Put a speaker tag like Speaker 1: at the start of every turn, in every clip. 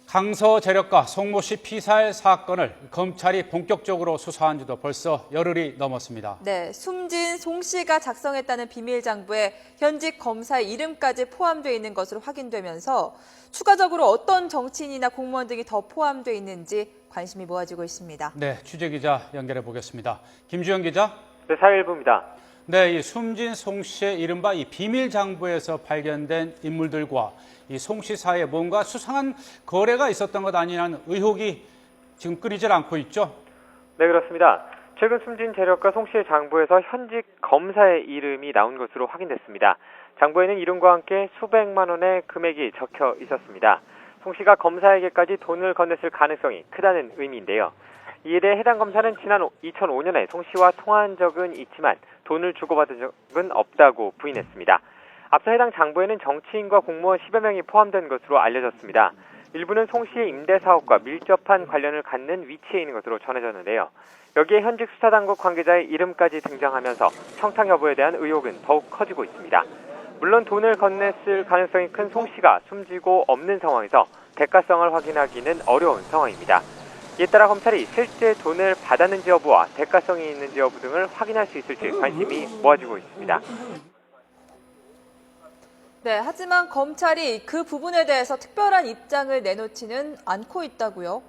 Speaker 1: 강서재력가 송모 씨 피살 사건을 검찰이 본격적으로 수사한 지도 벌써 열흘이 넘었습니다.
Speaker 2: 네, 숨진 송 씨가 작성했다는 비밀 장부에 현직 검사의 이름까지 포함되어 있는 것으로 확인되면서 추가적으로 어떤 정치인이나 공무원 등이 더 포함되어 있는지 관심이 모아지고 있습니다.
Speaker 1: 네, 취재기자 연결해 보겠습니다. 김주영 기자.
Speaker 3: 네, 사일부입니다.
Speaker 1: 네, 이 숨진 송 씨의 이른바 이 비밀 장부에서 발견된 인물들과 이 송 씨 사이에 뭔가 수상한 거래가 있었던 것 아니냐는 의혹이 지금 끊이질 않고 있죠?
Speaker 3: 네, 그렇습니다. 최근 숨진 재력가 송 씨의 장부에서 현직 검사의 이름이 나온 것으로 확인됐습니다. 장부에는 이름과 함께 수백만 원의 금액이 적혀 있었습니다. 송 씨가 검사에게까지 돈을 건넸을 가능성이 크다는 의미인데요. 이에 대해 해당 검사는 지난 2005년에 송 씨와 통화한 적은 있지만 돈을 주고받은 적은 없다고 부인했습니다. 앞서 해당 장부에는 정치인과 공무원 10여 명이 포함된 것으로 알려졌습니다. 일부는 송 씨의 임대 사업과 밀접한 관련을 갖는 위치에 있는 것으로 전해졌는데요. 여기에 현직 수사당국 관계자의 이름까지 등장하면서 청탁 여부에 대한 의혹은 더욱 커지고 있습니다. 물론 돈을 건넸을 가능성이 큰 송 씨가 숨지고 없는 상황에서 대가성을 확인하기는 어려운 상황입니다. 이에 따라 검찰이 실제 돈을 받았는지 여부와 대가성이 있는지 여부 등을 확인할 수 있을지 관심이 모아지고 있습니다.
Speaker 2: 네, 하지만 검찰이 그 부분에 대해서 특별한 입장을 내놓지는 않고 있다고요?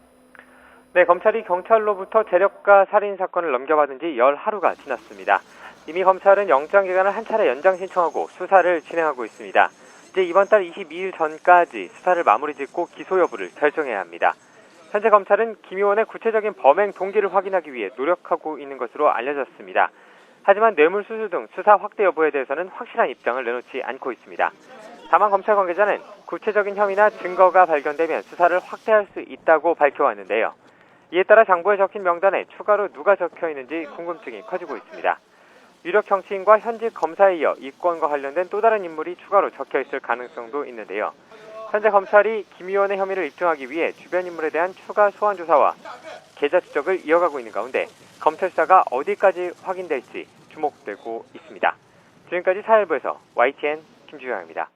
Speaker 3: 네, 검찰이 경찰로부터 재력가 살인 사건을 넘겨받은 지 열 하루가 지났습니다. 이미 검찰은 영장 기간을 한 차례 연장 신청하고 수사를 진행하고 있습니다. 이제 이번 달 22일 전까지 수사를 마무리 짓고 기소 여부를 결정해야 합니다. 현재 검찰은 김 의원의 구체적인 범행 동기를 확인하기 위해 노력하고 있는 것으로 알려졌습니다. 하지만 뇌물수수 등 수사 확대 여부에 대해서는 확실한 입장을 내놓지 않고 있습니다. 다만 검찰 관계자는 구체적인 혐의나 증거가 발견되면 수사를 확대할 수 있다고 밝혀왔는데요. 이에 따라 장부에 적힌 명단에 추가로 누가 적혀 있는지 궁금증이 커지고 있습니다. 유력 정치인과 현직 검사에 이어 이권과 관련된 또 다른 인물이 추가로 적혀 있을 가능성도 있는데요. 현재 검찰이 김 의원의 혐의를 입증하기 위해 주변 인물에 대한 추가 소환 조사와 계좌 추적을 이어가고 있는 가운데 검찰 수사가 어디까지 확인될지 주목되고 있습니다. 지금까지 사일부에서 YTN 김주영입니다.